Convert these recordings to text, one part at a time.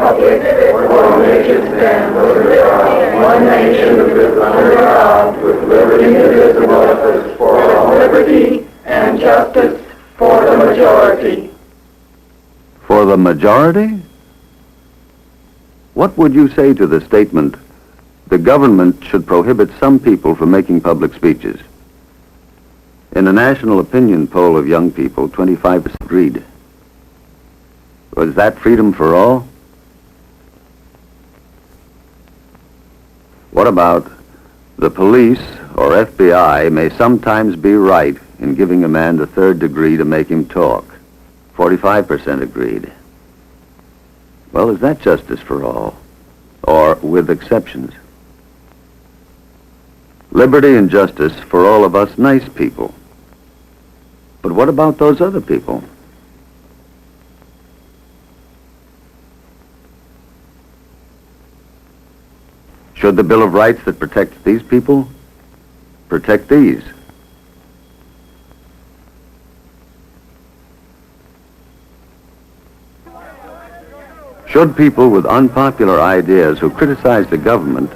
republic for all nations stands, one nation under God, with liberty and indivisible for all liberty and justice for the majority. For the majority? What would you say to the statement, the government should prohibit some people from making public speeches? In a national opinion poll of young people, 25% agreed. Was that freedom for all? What about the police or FBI may sometimes be right in giving a man the third degree to make him talk? 45% agreed. Well, is that justice for all? Or with exceptions? Liberty and justice for all of us nice people. But what about those other people? Should the Bill of Rights that protects these people protect these? Should people with unpopular ideas who criticize the government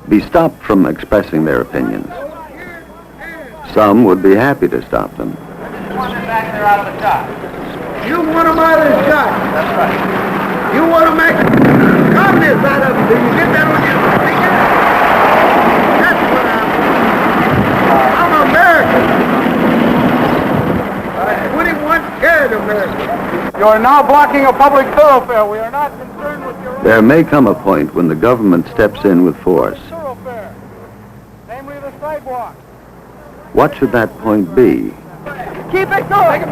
be stopped from expressing their opinions? Some would be happy to stop them. You want them back there out of the shop. You want them out of the shop. That's right. You want to make communists out of them. Did you get that on your finger? That's what I'm American. 21 scared American. You are now blocking a public thoroughfare. We are not concerned with your There may come a point when the government steps in with force. thoroughfare, namely the sidewalk. What should that point be? Keep it going.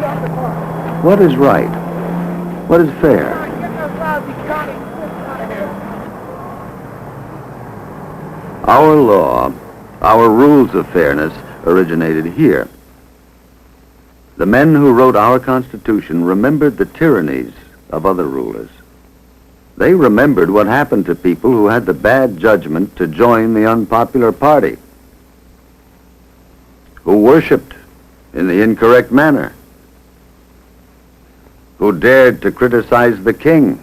What is right? What is fair? Our law, our rules of fairness originated here. The men who wrote our Constitution remembered the tyrannies of other rulers. They remembered what happened to people who had the bad judgment to join the unpopular party, who worshipped in the incorrect manner, who dared to criticize the king.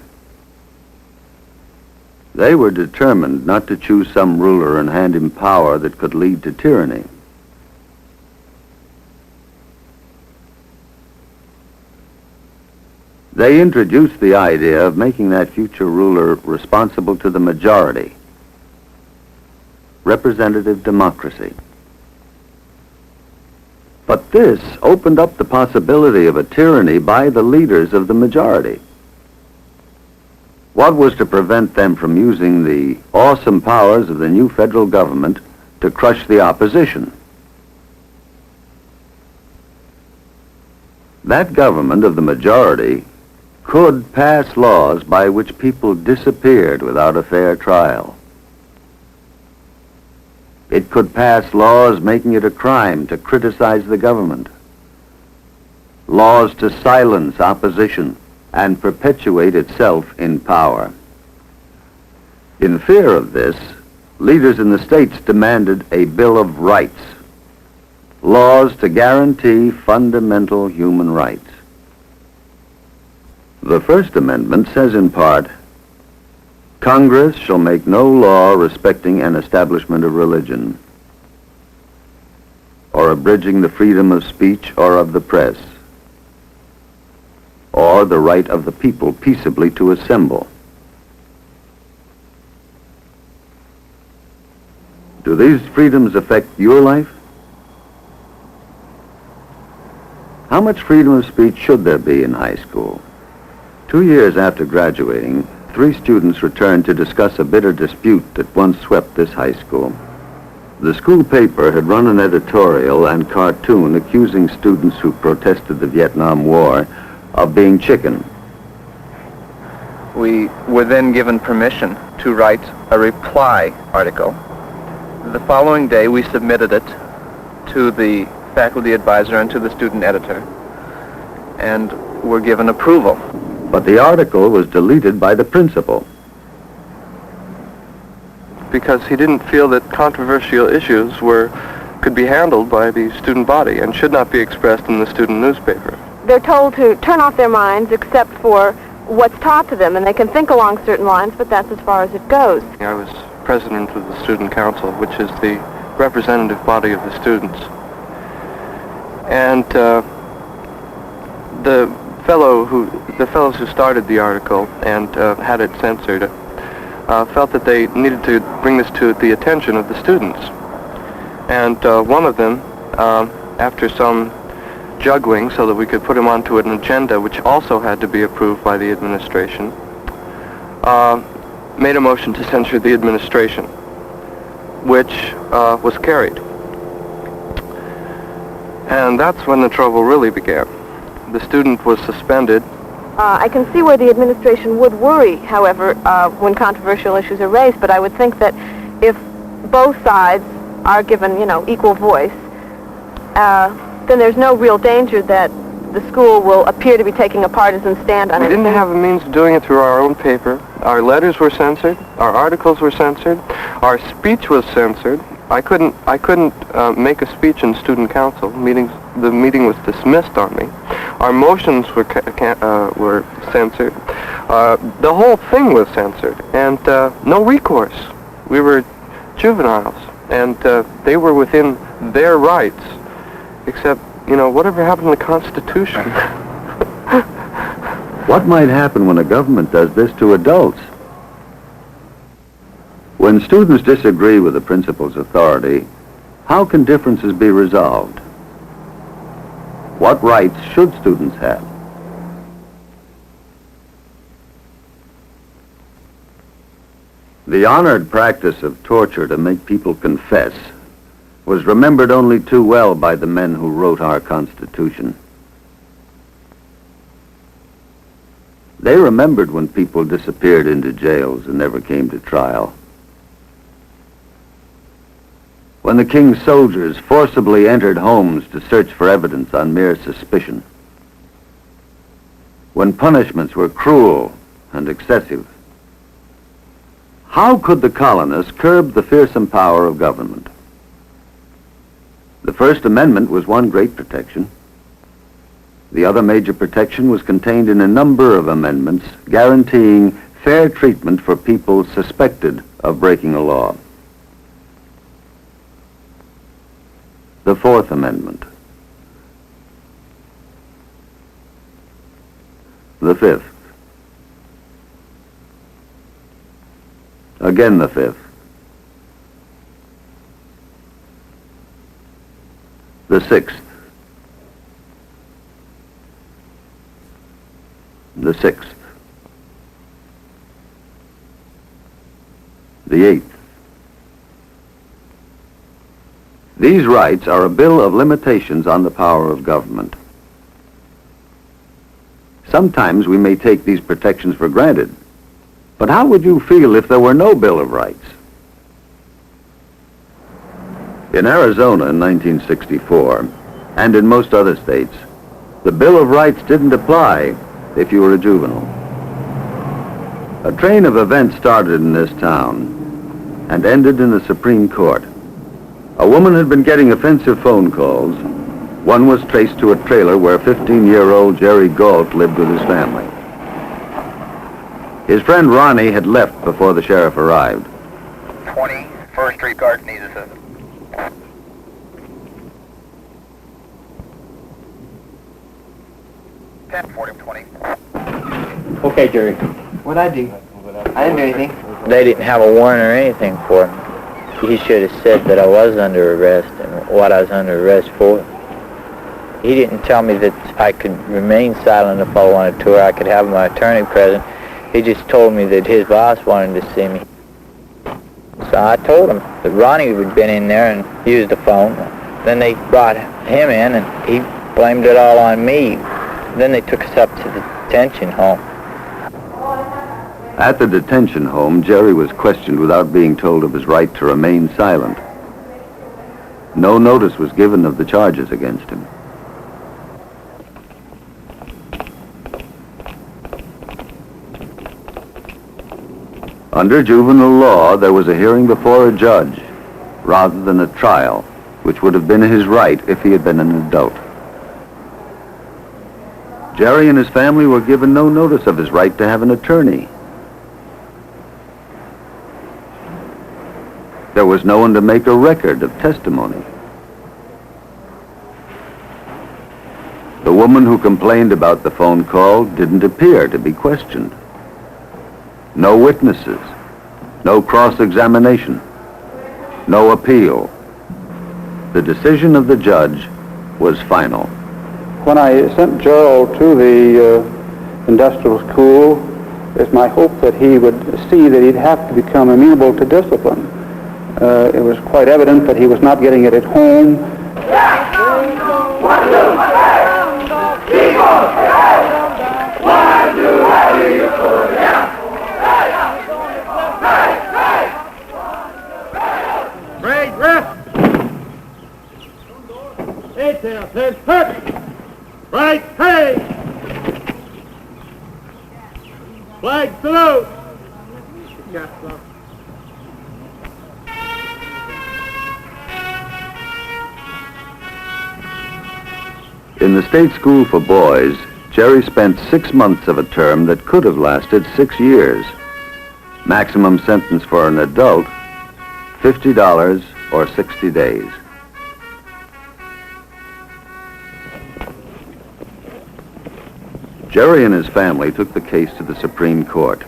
They were determined not to choose some ruler and hand him power that could lead to tyranny. They introduced the idea of making that future ruler responsible to the majority, representative democracy. But this opened up the possibility of a tyranny by the leaders of the majority. What was to prevent them from using the awesome powers of the new federal government to crush the opposition? That government of the majority could pass laws by which people disappeared without a fair trial. It could pass laws making it a crime to criticize the government, laws to silence opposition and perpetuate itself in power. In fear of this, leaders in the states demanded a Bill of Rights, laws to guarantee fundamental human rights. The First Amendment says in part, Congress shall make no law respecting an establishment of religion, or abridging the freedom of speech or of the press, or the right of the people peaceably to assemble. Do these freedoms affect your life? How much freedom of speech should there be in high school? 2 years after graduating, 3 students returned to discuss a bitter dispute that once swept this high school. The school paper had run an editorial and cartoon accusing students who protested the Vietnam War of being chicken. We were then given permission to write a reply article. The following day we submitted it to the faculty advisor and to the student editor and were given approval. But the article was deleted by the principal. Because he didn't feel that controversial issues could be handled by the student body and should not be expressed in the student newspaper. They're told to turn off their minds except for what's taught to them, and they can think along certain lines, but that's as far as it goes. I was president of the Student Council, which is the representative body of the students. And the fellows who started the article and had it censored felt that they needed to bring this to the attention of the students. And one of them, after some juggling so that we could put him onto an agenda which also had to be approved by the administration, made a motion to censure the administration, which was carried. And that's when the trouble really began. The student was suspended. I can see where the administration would worry, however, when controversial issues are raised, but I would think that if both sides are given, equal voice, then there's no real danger that the school will appear to be taking a partisan stand on it. We didn't have a means of doing it through our own paper. Our letters were censored. Our articles were censored. Our speech was censored. I couldn't make a speech in student council. The meeting was dismissed on me. Our motions were censored. The whole thing was censored, and no recourse. We were juveniles, and they were within their rights, except, whatever happened to the Constitution? What might happen when a government does this to adults? When students disagree with the principal's authority, how can differences be resolved? What rights should students have? The honored practice of torture to make people confess was remembered only too well by the men who wrote our Constitution. They remembered when people disappeared into jails and never came to trial. When the king's soldiers forcibly entered homes to search for evidence on mere suspicion. When punishments were cruel and excessive. How could the colonists curb the fearsome power of government? The First Amendment was one great protection. The other major protection was contained in a number of amendments guaranteeing fair treatment for people suspected of breaking a law. The Fourth Amendment. The Fifth. Again the Fifth. The Sixth. The Sixth. The Eighth. These rights are a bill of limitations on the power of government. Sometimes we may take these protections for granted, but how would you feel if there were no Bill of Rights? In Arizona in 1964, and in most other states, the Bill of Rights didn't apply if you were a juvenile. A train of events started in this town and ended in the Supreme Court. A woman had been getting offensive phone calls. One was traced to a trailer where 15-year-old Jerry Galt lived with his family. His friend Ronnie had left before the sheriff arrived. 20 First Street Guard needs assistance. Okay, Jerry. What'd I do? I didn't do anything. They didn't have a warrant or anything for me. He should have said that I was under arrest and what I was under arrest for. He didn't tell me that I could remain silent if I wanted to, or I could have my attorney present. He just told me that his boss wanted to see me. So I told him that Ronnie had been in there and used the phone. Then they brought him in and he blamed it all on me. Then they took us up to the detention home. At the detention home, Jerry was questioned without being told of his right to remain silent. No notice was given of the charges against him. Under juvenile law, there was a hearing before a judge, rather than a trial, which would have been his right if he had been an adult. Jerry and his family were given no notice of his right to have an attorney. There was no one to make a record of testimony. The woman who complained about the phone call didn't appear to be questioned. No witnesses, no cross-examination, no appeal. The decision of the judge was final. When I sent Gerald to the industrial school, it's my hope that he would see that he'd have to become amenable to discipline. It was quite evident that he was not getting it at home. Right, left. Eight tail, turn, hut. Right, hey. Flag salute. In the state school for boys, Jerry spent 6 months of a term that could have lasted 6 years. Maximum sentence for an adult, $50 or 60 days. Jerry and his family took the case to the Supreme Court,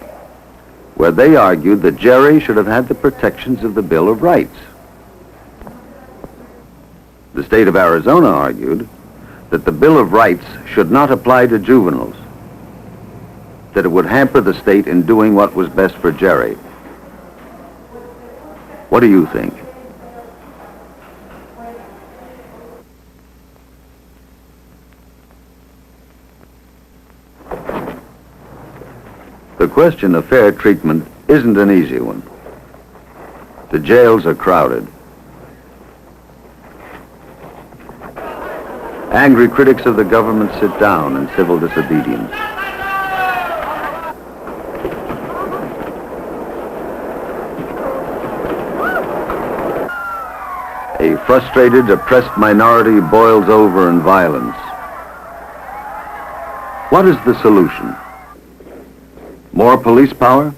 where they argued that Jerry should have had the protections of the Bill of Rights. The state of Arizona argued that the Bill of Rights should not apply to juveniles, that it would hamper the state in doing what was best for Jerry. What do you think? The question of fair treatment isn't an easy one. The jails are crowded. Angry critics of the government sit down in civil disobedience. A frustrated, oppressed minority boils over in violence. What is the solution? More police power?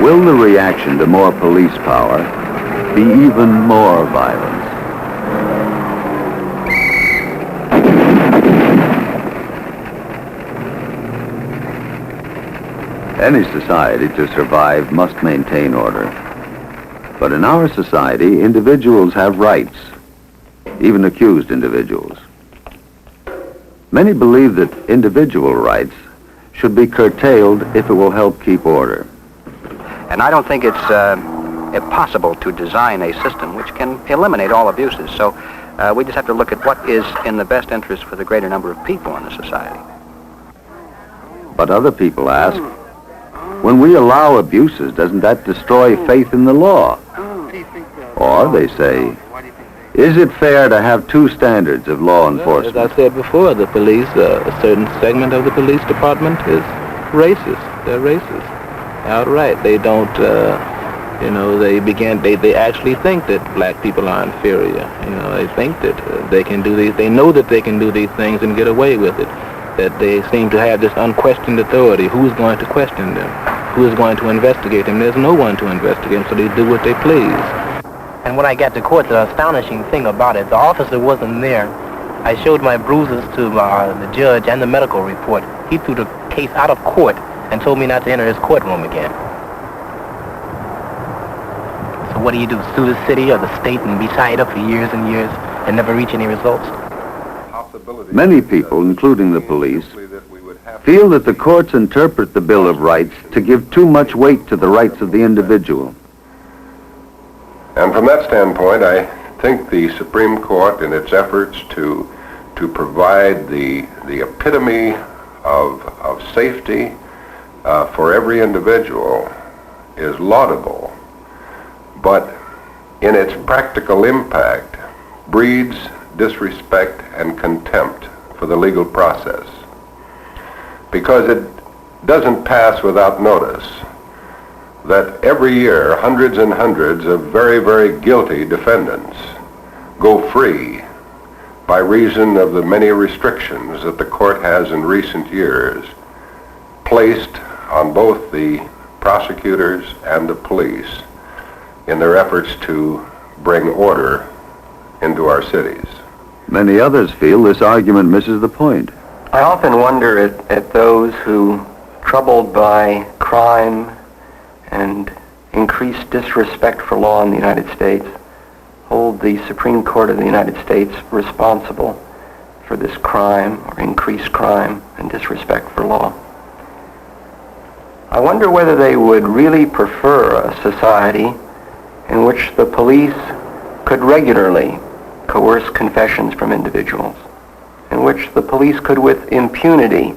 Will the reaction to more police power be even more violence? Any society to survive must maintain order. But in our society, individuals have rights, even accused individuals. Many believe that individual rights should be curtailed if it will help keep order. And I don't think it's impossible to design a system which can eliminate all abuses. So we just have to look at what is in the best interest for the greater number of people in the society. But other people ask, when we allow abuses, doesn't that destroy faith in the law? Or they say, is it fair to have two standards of law enforcement? As I said before, the police, a certain segment of the police department is racist. They're racist. Outright. They don't, they actually think that black people are inferior. They think that they can do these, they know that they can do these things and get away with it. That they seem to have this unquestioned authority. Who's going to question them? Who is going to investigate them? There's no one to investigate them, so they do what they please. And when I got to court, the astonishing thing about it, the officer wasn't there. I showed my bruises to the judge and the medical report. He threw the case out of court and told me not to enter his courtroom again. So what do? Sue the city or the state and be tied up for years and years and never reach any results? Many people, including the police, feel that the courts interpret the Bill of Rights to give too much weight to the rights of the individual. And from that standpoint, I think the Supreme Court, in its efforts to provide the epitome of safety for every individual, is laudable, but in its practical impact breeds disrespect and contempt for the legal process, because it doesn't pass without notice that every year hundreds and hundreds of very, very guilty defendants go free by reason of the many restrictions that the court has in recent years placed on both the prosecutors and the police in their efforts to bring order into our cities. Many others feel this argument misses the point. I often wonder at those who, troubled by crime and increased disrespect for law in the United States, hold the Supreme Court of the United States responsible for this crime or increased crime and disrespect for law. I wonder whether they would really prefer a society in which the police could regularly coerce confessions from individuals, in which the police could with impunity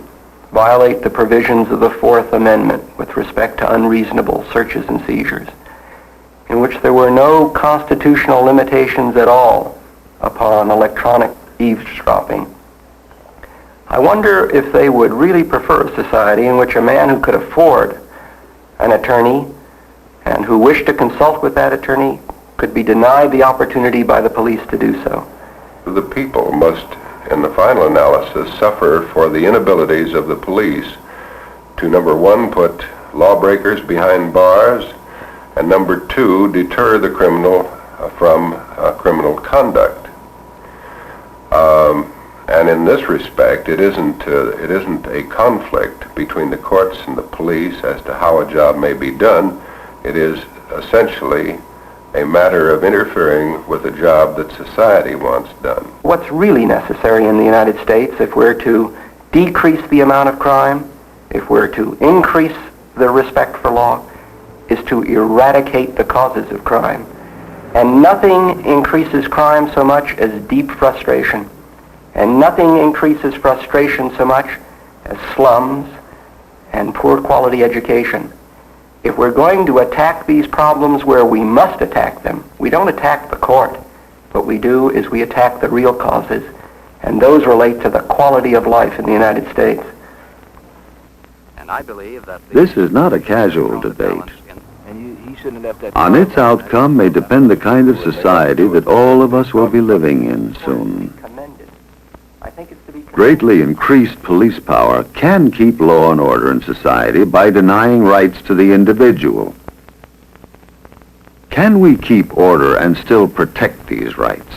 violate the provisions of the Fourth Amendment with respect to unreasonable searches and seizures, in which there were no constitutional limitations at all upon electronic eavesdropping. I wonder if they would really prefer a society in which a man who could afford an attorney and who wished to consult with that attorney could be denied the opportunity by the police to do so. The people must, in the final analysis, suffer for the inabilities of the police to, number one, put lawbreakers behind bars, and number two, deter the criminal from criminal conduct. And in this respect, it isn't a conflict between the courts and the police as to how a job may be done. It is essentially a matter of interfering with a job that society wants done. What's really necessary in the United States, if we're to decrease the amount of crime, if we're to increase the respect for law, is to eradicate the causes of crime. And nothing increases crime so much as deep frustration. And nothing increases frustration so much as slums and poor quality education. If we're going to attack these problems where we must attack them, we don't attack the court. What we do is we attack the real causes, and those relate to the quality of life in the United States. And I believe that This is not a casual debate. On its outcome may depend the kind of society that all of us will be living in soon. Greatly increased police power can keep law and order in society by denying rights to the individual. Can we keep order and still protect these rights?